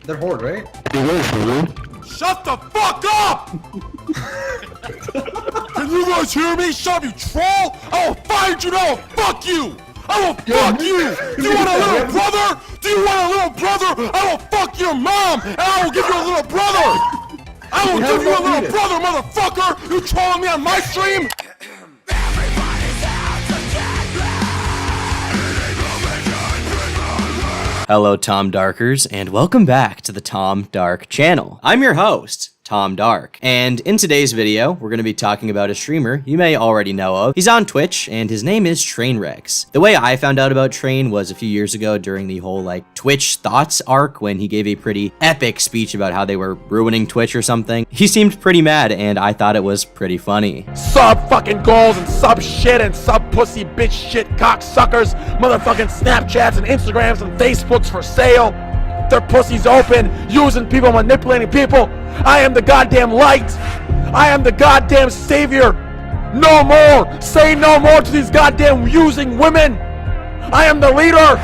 They're Horde, right? Shut the fuck up! Can you guys hear me? Shut up, you troll! I will find you now! Fuck you! I will fuck you! Do you want a little brother? Do you want a little brother? I will fuck your mom, and I will give you a little brother! I will give you a little brother, motherfucker! You trolling me on my stream? Hello, Tom Darkers, and welcome back to the Tom Dark channel. I'm your host, Tom Dark, and in today's video, we're going to be talking about a streamer you may already know of. He's on Twitch, and his name is Trainwrecks. The way I found out about Train was a few years ago during the whole, Twitch Thoughts arc when he gave a pretty epic speech about how they were ruining Twitch or something. He seemed pretty mad, and I thought it was pretty funny. Sub fucking goals and sub shit and sub pussy bitch shit cocksuckers, motherfucking Snapchats and Instagrams and Facebooks for sale. Their pussies open, using people, manipulating people. I am the goddamn light. I am the goddamn savior. No more. Say no more to these goddamn using women. I am the leader.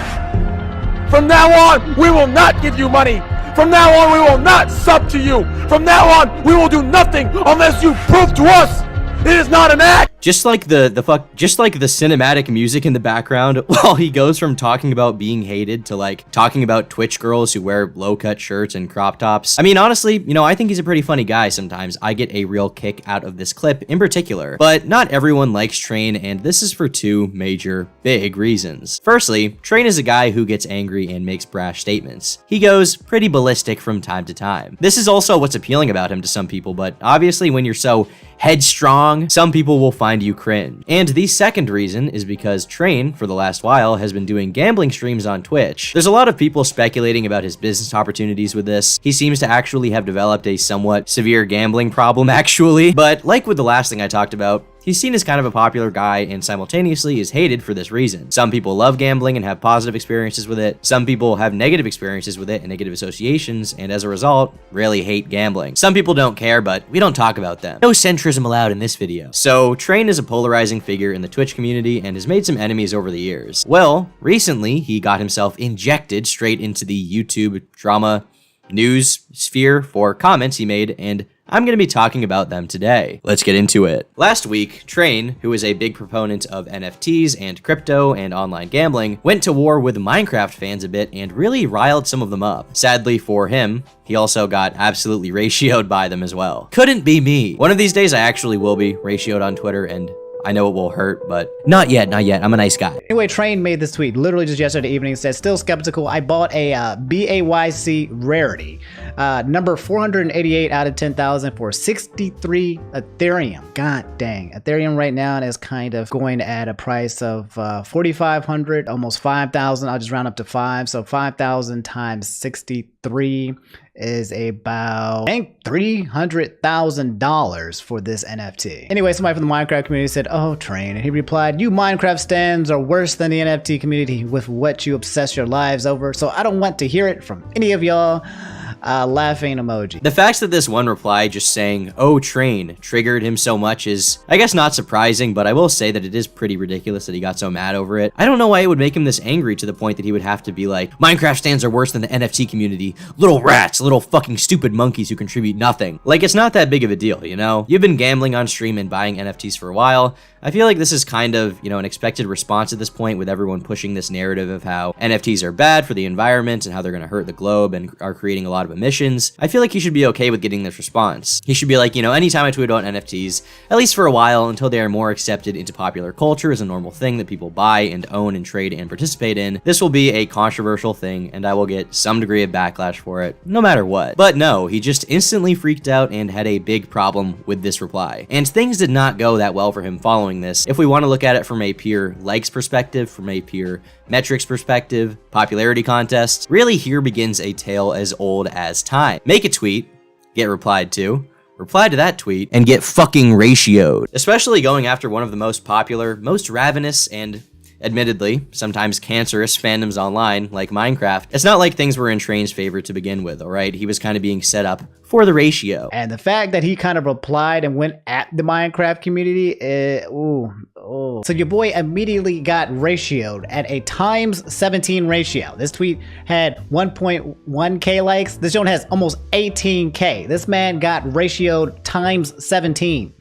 From now on, we will not give you money. From now on, we will not sub to you. From now on, we will do nothing unless you prove to us it is not an act. Just like the cinematic music in the background, while he goes from talking about being hated to talking about Twitch girls who wear low-cut shirts and crop tops. I mean, honestly, I think he's a pretty funny guy sometimes. I get a real kick out of this clip in particular, but not everyone likes Train, and this is for two major, big reasons. Firstly, Train is a guy who gets angry and makes brash statements. He goes pretty ballistic from time to time. This is also what's appealing about him to some people, but obviously when you're so headstrong, some people will find you cringe. And the second reason is because Train, for the last while, has been doing gambling streams on Twitch. There's a lot of people speculating about his business opportunities with this. He seems to actually have developed a somewhat severe gambling problem, actually. But like with the last thing I talked about, he's seen as kind of a popular guy and simultaneously is hated for this reason. Some people love gambling and have positive experiences with it. Some people have negative experiences with it and negative associations, and as a result, really hate gambling. Some people don't care, but we don't talk about them. No centrism allowed in this video. So, Train is a polarizing figure in the Twitch community and has made some enemies over the years. Well, recently, he got himself injected straight into the YouTube drama news sphere for comments he made, and I'm going to be talking about them today. Let's get into it. Last week, Train, who is a big proponent of NFTs and crypto and online gambling, went to war with Minecraft fans a bit and really riled some of them up. Sadly for him, he also got absolutely ratioed by them as well. Couldn't be me. One of these days I actually will be ratioed on Twitter, and I know it will hurt, but not yet, not yet. I'm a nice guy. Anyway, Train made this tweet literally just yesterday evening. Said, still skeptical. I bought a BAYC rarity, number 488 out of 10,000 for 63 Ethereum. God dang. Ethereum right now is kind of going at a price of 4,500, almost 5,000. I'll just round up to 5. So 5,000 times 63 is about, I think, $300,000 for this NFT. Anyway, somebody from the Minecraft community said, oh, Train. And he replied, you Minecraft stands are worse than the NFT community with what you obsess your lives over. So I don't want to hear it from any of y'all. Laughing emoji. The fact that this one reply just saying, oh, Train, triggered him so much is, I guess, not surprising, but I will say that it is pretty ridiculous that he got so mad over it. I don't know why it would make him this angry to the point that he would have to be like, Minecraft stands are worse than the NFT community. Little rats, little fucking stupid monkeys who contribute nothing. Like, it's not that big of a deal, you know? You've been gambling on stream and buying NFTs for a while. I feel like this is kind of, an expected response at this point with everyone pushing this narrative of how NFTs are bad for the environment and how they're going to hurt the globe and are creating a lot of emissions. I feel like he should be okay with getting this response. He should be like, anytime I tweet about NFTs, at least for a while until they are more accepted into popular culture as a normal thing that people buy and own and trade and participate in, this will be a controversial thing and I will get some degree of backlash for it, no matter what. But no, he just instantly freaked out and had a big problem with this reply. And things did not go that well for him following this. If we want to look at it from a pure likes perspective, from a pure metrics perspective, popularity contests, really here begins a tale as old as time. Make a tweet, get replied to, reply to that tweet, and get fucking ratioed. Especially going after one of the most popular, most ravenous, and admittedly, sometimes cancerous fandoms online, like Minecraft, it's not like things were in Train's favor to begin with, alright? He was kind of being set up for the ratio. And the fact that he kind of replied and went at the Minecraft community, So your boy immediately got ratioed at a times 17 ratio. This tweet had 1.1k likes. This one has almost 18k. This man got ratioed times 17.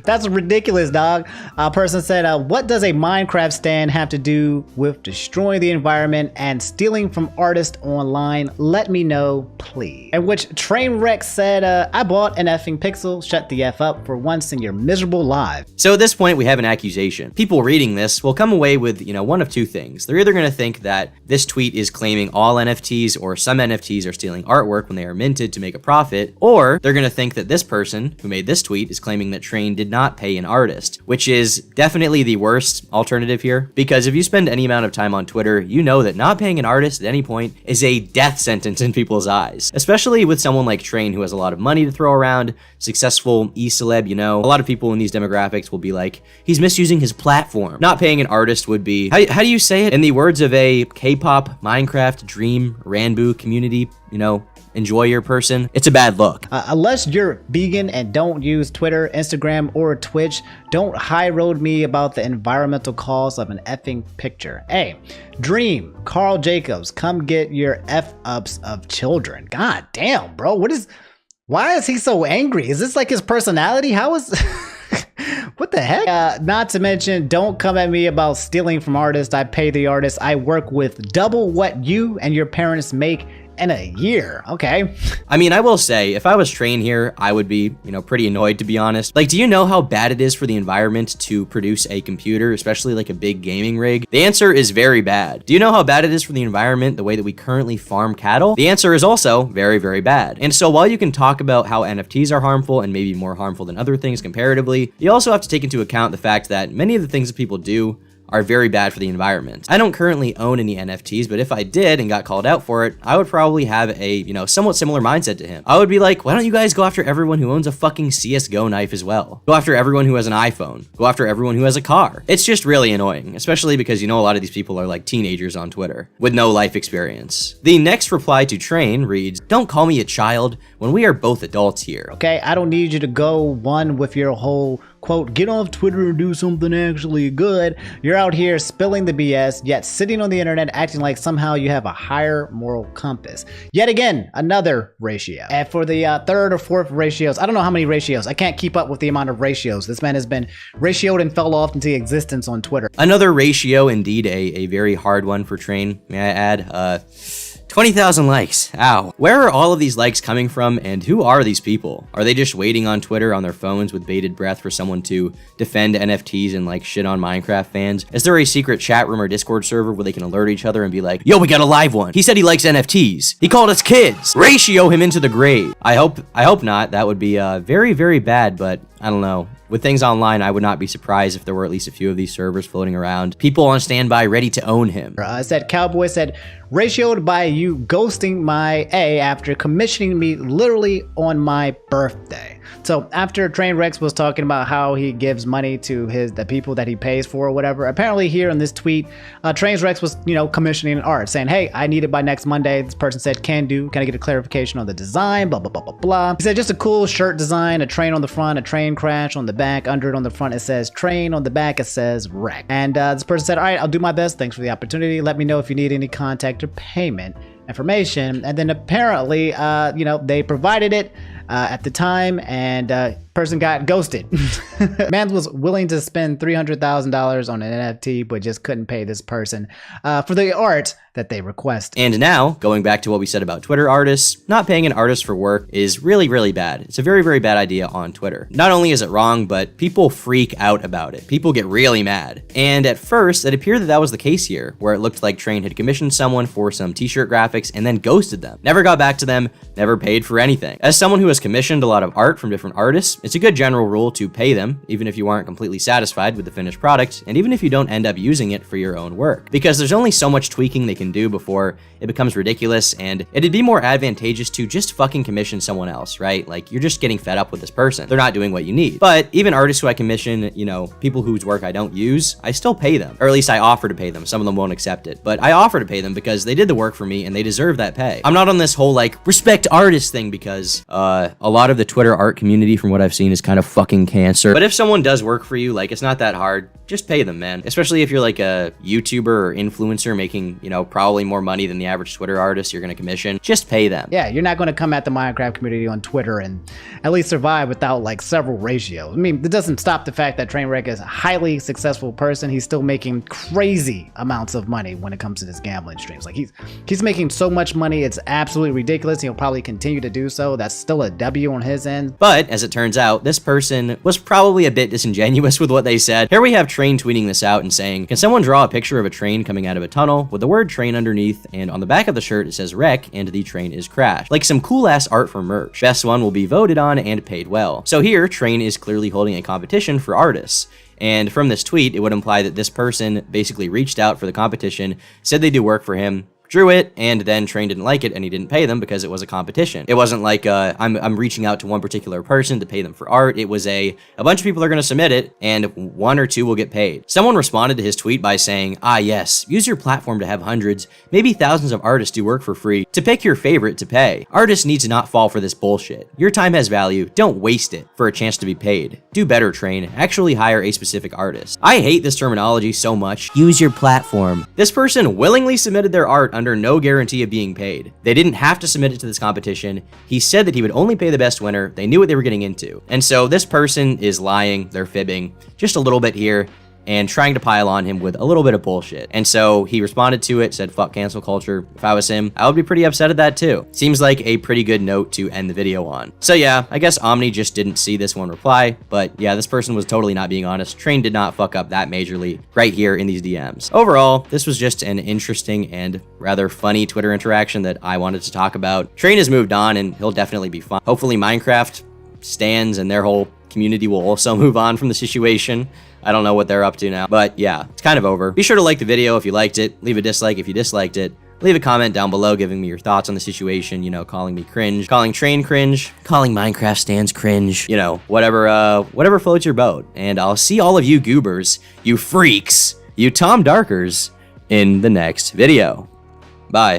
That's ridiculous, dog. A person said, what does a Minecraft stand have to do with destroying the environment and stealing from artists online? Let me know, please. In which Trainwrecks said, I bought an effing pixel. Shut the F up for once in your miserable life. So at this point, we have an accusation. People reading this will come away with, one of two things. They're either going to think that this tweet is claiming all NFTs or some NFTs are stealing artwork when they are minted to make a profit, or they're going to think that this person who made this tweet is claiming that Train did not pay an artist, which is definitely the worst alternative here, because if you spend any amount of time on Twitter, you know that not paying an artist at any point is a death sentence in people's eyes, especially with someone like Train who has a lot of money to throw around, successful e-celeb, a lot of people in these demographics will be like, he's misusing his platform. Not paying an artist would be, how do you say it? In the words of a K-pop, Minecraft, Dream, Ranboo community, enjoy your person, it's a bad look. Unless you're vegan and don't use Twitter, Instagram, or Twitch, don't high road me about the environmental cost of an effing picture. Hey, Dream, Carl Jacobs, come get your F-ups of children. God damn, bro. Why is he so angry? Is this like his personality? How is... What the heck? Not to mention, don't come at me about stealing from artists. I pay the artists. I work with double what you and your parents make in a year. Okay. I mean, I will say, if I was Train here, I would be, pretty annoyed, to be honest. Like, do you know how bad it is for the environment to produce a computer, especially like a big gaming rig? The answer is very bad. Do you know how bad it is for the environment, the way that we currently farm cattle? The answer is also very, very bad. And so while you can talk about how NFTs are harmful and maybe more harmful than other things comparatively, you also have to take into account the fact that many of the things that people do are very bad for the environment. I don't currently own any NFTs, but if I did and got called out for it, I would probably have a, somewhat similar mindset to him. I would be like, why don't you guys go after everyone who owns a fucking CSGO knife as well? Go after everyone who has an iPhone. Go after everyone who has a car. It's just really annoying, especially because a lot of these people are like teenagers on Twitter with no life experience. The next reply to Train reads, don't call me a child when we are both adults here. Okay, I don't need you to go one with your whole quote, get off Twitter and do something actually good. You're out here spilling the BS, yet sitting on the internet acting like somehow you have a higher moral compass. Yet again, another ratio. And for the third or fourth ratios, I don't know how many ratios. I can't keep up with the amount of ratios. This man has been ratioed and fell off into existence on Twitter. Another ratio, indeed, a very hard one for Train, may I add. 20,000 likes. Ow. Where are all of these likes coming from, and who are these people? Are they just waiting on Twitter on their phones with bated breath for someone to defend NFTs and like shit on Minecraft fans? Is there a secret chat room or Discord server where they can alert each other and be like, yo, we got a live one. He said he likes NFTs. He called us kids. Ratio him into the grave. I hope not. That would be very, very bad, but I don't know. With things online, I would not be surprised if there were at least a few of these servers floating around. People on standby ready to own him. Cowboy said, ratioed by you ghosting my A after commissioning me literally on my birthday. So after Trainwrecks was talking about how he gives money to the people that he pays for or whatever, apparently here in this tweet, Trainwrecks was, commissioning art saying, hey, I need it by next Monday. This person said, can do. Can I get a clarification on the design? Blah, blah, blah, blah, blah. He said, just a cool shirt design, a train on the front, a train crash on the back. Under it on the front, it says train. On the back, it says wreck. And this person said, all right, I'll do my best. Thanks for the opportunity. Let me know if you need any contact or payment information. And then apparently, they provided it at the time, and person got ghosted. Man was willing to spend $300,000 on an NFT, but just couldn't pay this person for the art that they request. And now, going back to what we said about Twitter artists, not paying an artist for work is really, really bad. It's a very, very bad idea on Twitter. Not only is it wrong, but people freak out about it. People get really mad. And at first, it appeared that was the case here, where it looked like Train had commissioned someone for some t-shirt graphics and then ghosted them. Never got back to them, never paid for anything. As someone who has commissioned a lot of art from different artists, It's a good general rule to pay them, even if you aren't completely satisfied with the finished product, and even if you don't end up using it for your own work. Because there's only so much tweaking they can do before it becomes ridiculous, and it'd be more advantageous to just fucking commission someone else, right? Like, you're just getting fed up with this person. They're not doing what you need. But even artists who I commission, you know, people whose work I don't use, I still pay them. Or at least I offer to pay them. Some of them won't accept it. But I offer to pay them because they did the work for me and they deserve that pay. I'm not on this whole, like, respect artists thing because a lot of the Twitter art community, from what I've seen, is kind of fucking cancer. But if someone does work for you, like, it's not that hard. Just pay them, man. Especially if you're like a YouTuber or influencer making, you know, probably more money than the average Twitter artist you're gonna commission. Just pay them. Yeah, you're not going to come at the Minecraft community on Twitter and at least survive without like several ratios. I mean, it doesn't stop the fact that Trainwreck is a highly successful person. He's still making crazy amounts of money when it comes to his gambling streams. Like he's making so much money, it's absolutely ridiculous. He'll probably continue to do so. That's still a W on his end. But as it turns out, this person was probably a bit disingenuous with what they said. Here we have Train tweeting this out and saying, can someone draw a picture of a train coming out of a tunnel with the word train underneath, and on the back of the shirt it says wreck and the train is crashed. Like some cool ass art for merch. Best one will be voted on and paid well. So here, Train is clearly holding a competition for artists. And from this tweet, it would imply that this person basically reached out for the competition, said they do work for him, drew it, and then Train didn't like it and he didn't pay them because it was a competition. It wasn't like I'm reaching out to one particular person to pay them for art. It was a bunch of people are going to submit it and one or two will get paid. Someone responded to his tweet by saying, ah yes, use your platform to have hundreds, maybe thousands of artists do work for free to pick your favorite to pay. Artists need to not fall for this bullshit. Your time has value. Don't waste it for a chance to be paid. Do better, Train. Actually hire a specific artist. I hate this terminology so much. Use your platform. This person willingly submitted their art under no guarantee of being paid. They didn't have to submit it to this competition. He said that he would only pay the best winner. They knew what they were getting into. And so this person is lying, they're fibbing, just a little bit here, and trying to pile on him with a little bit of bullshit. And so he responded to it, said, fuck cancel culture. If I was him, I would be pretty upset at that too. Seems like a pretty good note to end the video on. So yeah, I guess Omni just didn't see this one reply, but yeah, this person was totally not being honest. Train did not fuck up that majorly right here in these DMs. Overall, this was just an interesting and rather funny Twitter interaction that I wanted to talk about. Train has moved on and he'll definitely be fine. Hopefully Minecraft stands and their whole community will also move on from the situation. I don't know what they're up to now, but yeah, it's kind of over. Be sure to like the video if you liked it, leave a dislike if you disliked it, leave a comment down below giving me your thoughts on the situation, you know, calling me cringe, calling Train cringe, calling Minecraft stands cringe, you know, whatever floats your boat. And I'll see all of you goobers, you freaks, you Tom Darkers in the next video. Bye.